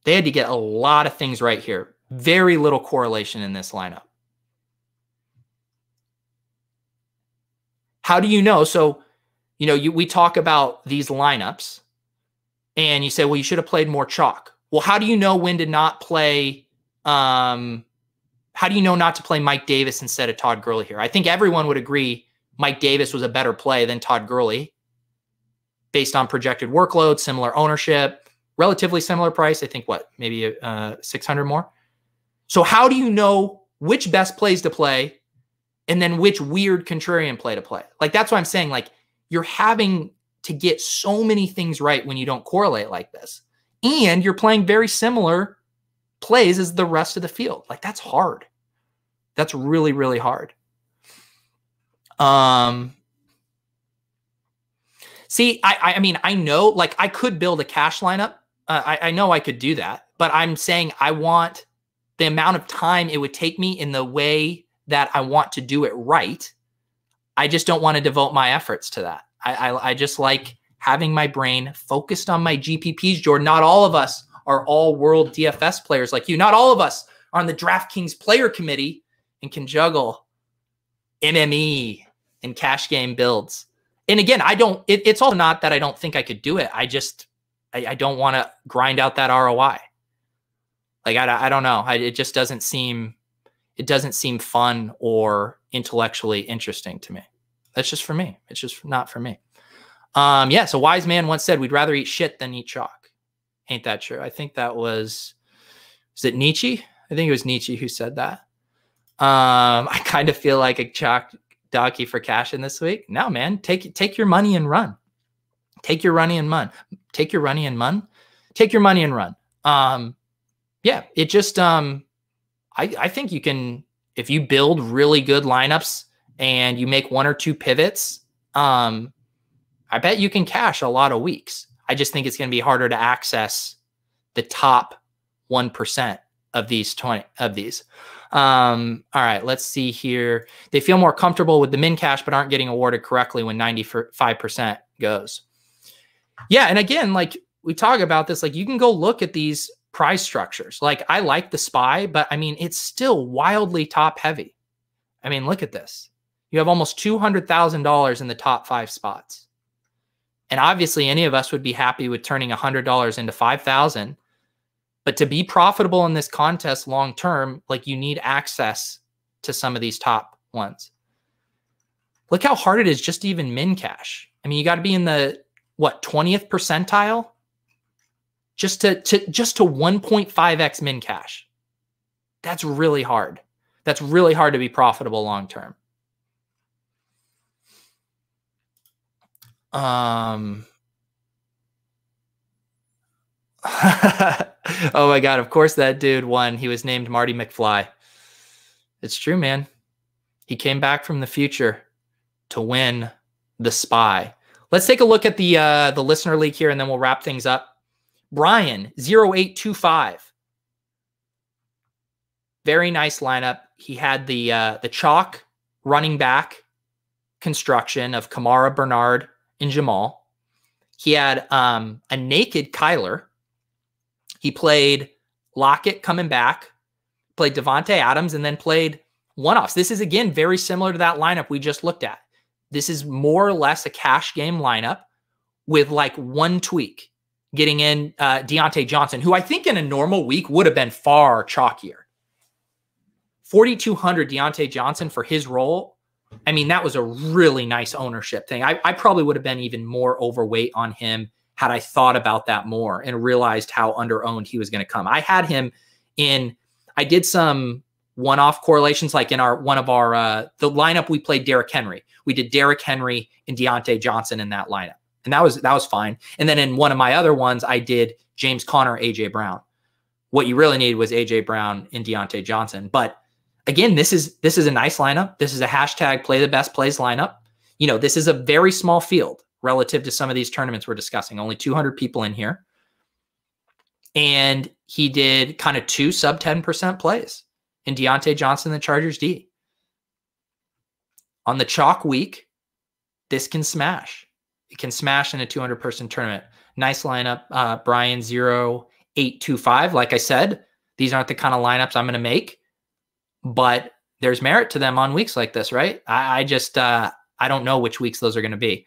They had to get a lot of things right here. Very little correlation in this lineup. How do you know? So, we talk about these lineups and you say, well, you should have played more chalk. Well, how do you know when to not play? How do you know not to play Mike Davis instead of Todd Gurley here? I think everyone would agree Mike Davis was a better play than Todd Gurley based on projected workload, similar ownership, relatively similar price. I think maybe 600 more. So how do you know which best plays to play and then which weird contrarian play to play? Like, that's what I'm saying. Like, you're having to get so many things right when you don't correlate like this. And you're playing very similar plays as the rest of the field. Like, that's hard. That's really, really hard. See, I mean, I know, like, I could build a cash lineup. I know I could do that, but I'm saying I want the amount of time it would take me in the way that I want to do it right. I just don't want to devote my efforts to that. I just like having my brain focused on my GPPs, Jordan. Not all of us are all world DFS players like you. Not all of us are on the Draftkings player committee and can juggle MME and cash game builds. And again, it's also not that I don't think I could do it. I don't want to grind out that ROI. Like, I don't know. It just doesn't seem fun or intellectually interesting to me. That's just for me. It's just not for me. Yeah. So wise man once said, we'd rather eat shit than eat chalk. Ain't that true? I think that was it Nietzsche? I think it was Nietzsche who said that. I kind of feel like a chalk donkey for cash in this week. No, man, take your money and run. Take your money and run. Take your money and run. Take your money and run. Yeah, it just, I think you can, if you build really good lineups and you make one or two pivots, I bet you can cash a lot of weeks. I just think it's going to be harder to access the top 1% of these 20 of these. All right, let's see here. They feel more comfortable with the min cash, but aren't getting awarded correctly when 95% goes. Yeah. And again, like we talk about this, like you can go look at these prize structures. Like I like the SPY, but I mean, it's still wildly top heavy. I mean, look at this. You have almost $200,000 in the top 5 spots. And obviously any of us would be happy with turning $100 into 5,000. But to be profitable in this contest long-term, like you need access to some of these top ones. Look how hard it is just to even min cash. I mean, you got to be in the, 20th percentile just to 1.5x min cash. That's really hard. That's really hard to be profitable long-term. Oh my God. Of course that dude won. He was named Marty McFly. It's true, man. He came back from the future to win the SPY. Let's take a look at the listener league here and then we'll wrap things up. Brian 0825. Very nice lineup. He had the chalk running back construction of Kamara, Bernard, and Jamal. He had a naked Kyler. He played Lockett coming back, played Devontae Adams, and then played one-offs. This is, again, very similar to that lineup we just looked at. This is more or less a cash game lineup with like one tweak, getting in Deontay Johnson, who I think in a normal week would have been far chalkier. 4,200 Deontay Johnson for his role. I mean, that was a really nice ownership thing. I probably would have been even more overweight on him had I thought about that more and realized how under-owned he was going to come. I had him in, I did some one-off correlations, like in the lineup we played Derrick Henry. We did Derrick Henry and Deontay Johnson in that lineup. And that was fine. And then in one of my other ones, I did James Conner, AJ Brown. What you really need was AJ Brown and Deontay Johnson. But again, this is a nice lineup. This is a hashtag play the best plays lineup. You know, this is a very small field relative to some of these tournaments we're discussing. Only 200 people in here. And he did kind of 2 sub 10% plays in Deontay Johnson, the Chargers D. On the chalk week, this can smash. It can smash in a 200-person tournament. Nice lineup, Brian 0825. Like I said, these aren't the kind of lineups I'm going to make, but there's merit to them on weeks like this, right? I don't know which weeks those are going to be.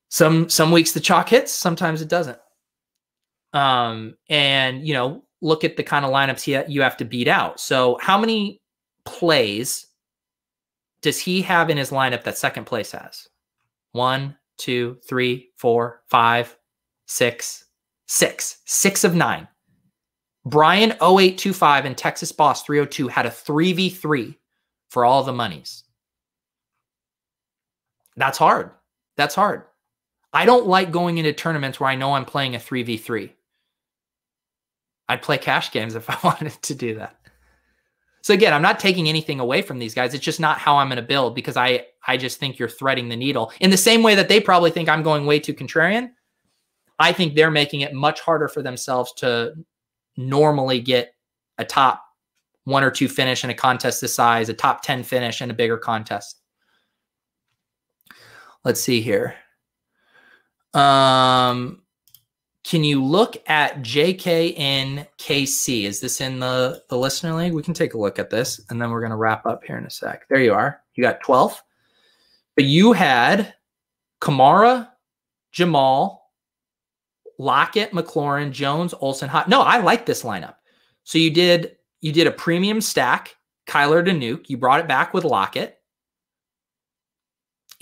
Some weeks the chalk hits, sometimes it doesn't. And, you know, look at the kind of lineups you have to beat out. So how many plays does he have in his lineup that second place has? 1, 2, 3, 4, 5, 6. 6 of 9. Brian 0825 and Texas Boss 302 had a 3v3 for all the monies. That's hard. That's hard. I don't like going into tournaments where I know I'm playing a 3v3. I'd play cash games if I wanted to do that. So again, I'm not taking anything away from these guys. It's just not how I'm going to build, because I just think you're threading the needle. In the same way that they probably think I'm going way too contrarian, I think they're making it much harder for themselves to normally get a top 1 or 2 finish in a contest this size, a top 10 finish in a bigger contest. Let's see here. Can you look at JK in KC? Is this in the listener league? We can take a look at this, and then we're going to wrap up here in a sec. There you are. You got 12th. But you had Kamara, Jamal, Lockett, McLaurin, Jones, Olsen. No, I like this lineup. So you did a premium stack, Kyler to Nuke. You brought it back with Lockett.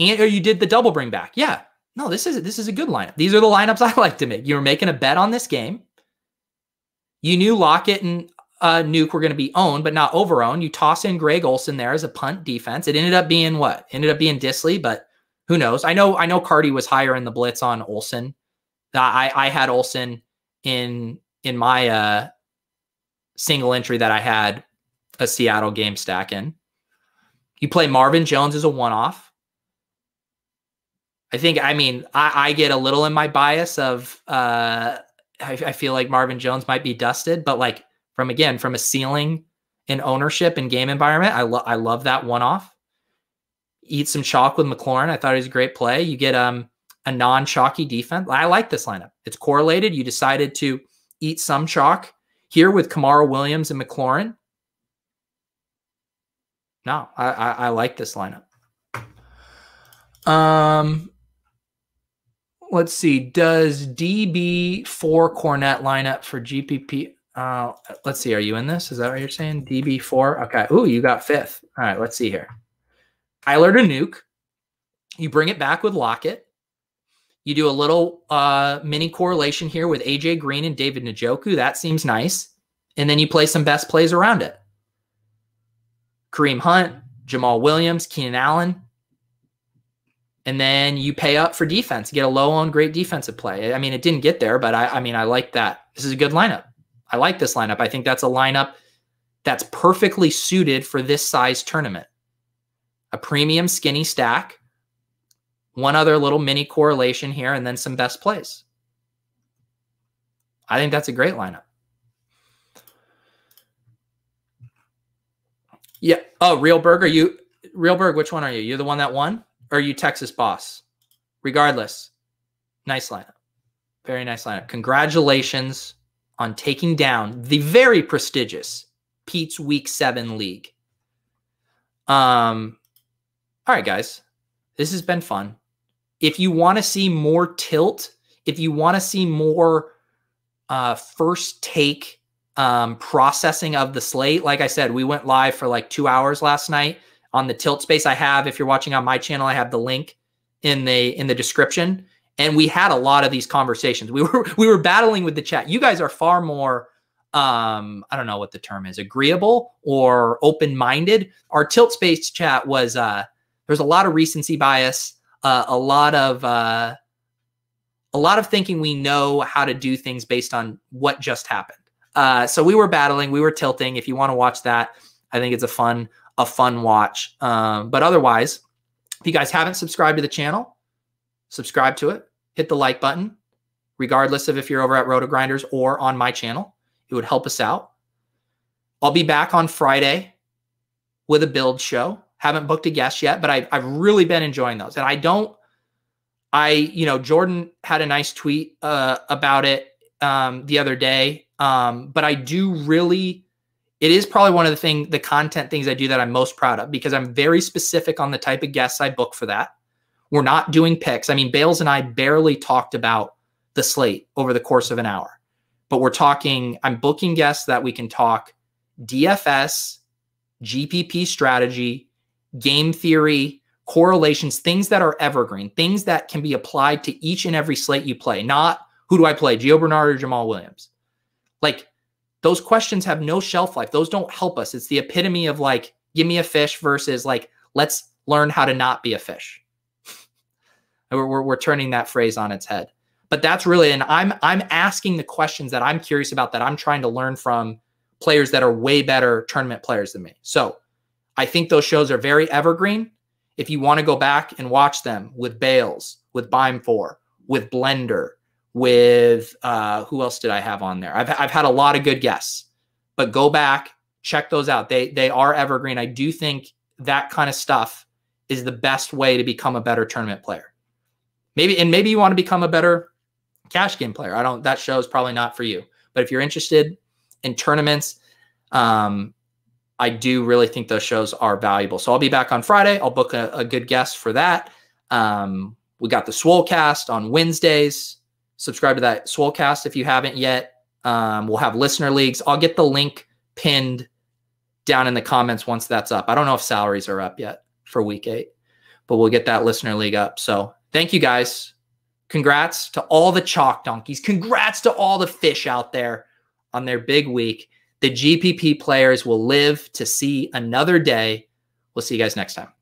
Or you did the double bring back. Yeah. No, this is a good lineup. These are the lineups I like to make. You were making a bet on this game. You knew Lockett and Nuke were going to be owned, but not over-owned. You toss in Greg Olsen there as a punt defense. It ended up being what? Ended up being Disley, but who knows? I know Cardi was higher in the blitz on Olsen. I had Olsen in my single entry that I had a Seattle game stack in. You play Marvin Jones as a one-off. I get a little in my bias of I feel like Marvin Jones might be dusted, but like from a ceiling in ownership and game environment, I love that one-off. Eat some chalk with McLaurin. I thought he was a great play. You get a non-chalky defense. I like this lineup. It's correlated. You decided to eat some chalk here with Jamal Williams and McLaurin. No, I like this lineup. Let's see. Does DB4 Cornet line up for GPP? Let's see. Are you in this? Is that what you're saying? DB4? Okay. Ooh, you got 5th. All right, let's see here. Kyler to Nuke. You bring it back with Lockett. You do a little mini correlation here with AJ Green and David Njoku. That seems nice. And then you play some best plays around it. Kareem Hunt, Jamal Williams, Keenan Allen. And then you pay up for defense, get a low-owned great defensive play. I mean, it didn't get there, but I like that. This is a good lineup. I like this lineup. I think that's a lineup that's perfectly suited for this size tournament. A premium skinny stack, one other little mini correlation here, and then some best plays. I think that's a great lineup. Yeah. Oh, Realberg, Realberg, which one are you? You're the one that won? Or are you Texas boss? Regardless, nice lineup. Very nice lineup. Congratulations on taking down the very prestigious Pete's Week 7 League. All right, guys. This has been fun. If you want to see more tilt, if you want to see more first take processing of the slate, like I said, we went live for like 2 hours last night on the tilt space. I have, if you're watching on my channel, I have the link in the description. And we had a lot of these conversations. We were battling with the chat. You guys are far more, I don't know what the term is, agreeable or open-minded. Our tilt space chat was, there's a lot of recency bias, a lot of thinking we know how to do things based on what just happened. So we were battling, we were tilting. If you want to watch that, I think it's a fun watch. But otherwise, if you guys haven't subscribed to the channel, subscribe to it, hit the like button, regardless of if you're over at RotoGrinders or on my channel. It would help us out. I'll be back on Friday with a build show. Haven't booked a guest yet, but I've really been enjoying those. And Jordan had a nice tweet about it the other day. But I do really, it is probably one of the content things I do that I'm most proud of, because I'm very specific on the type of guests I book for that. We're not doing picks. I mean, Bales and I barely talked about the slate over the course of an hour, but I'm booking guests that we can talk DFS, GPP strategy, game theory, correlations, things that are evergreen, things that can be applied to each and every slate you play. Not who do I play, Gio Bernard or Jamal Williams? Like, those questions have no shelf life. Those don't help us. It's the epitome of like, give me a fish versus like, let's learn how to not be a fish. We're turning that phrase on its head. But that's really, and I'm asking the questions that I'm curious about, that I'm trying to learn from players that are way better tournament players than me. So I think those shows are very evergreen. If you want to go back and watch them with Bales, with Beim4, with Blender, with who else did I have on there? I've had a lot of good guests, but go back, check those out. They are evergreen. I do think that kind of stuff is the best way to become a better tournament player. Maybe you want to become a better cash game player. That show is probably not for you. But if you're interested in tournaments, I do really think those shows are valuable. So I'll be back on Friday. I'll book a good guest for that. We got the Swolecast on Wednesdays. Subscribe to that Swolecast if you haven't yet. We'll have listener leagues. I'll get the link pinned down in the comments once that's up. I don't know if salaries are up yet for week 8, but we'll get that listener league up. So thank you guys. Congrats to all the chalk donkeys. Congrats to all the fish out there on their big week. The GPP players will live to see another day. We'll see you guys next time.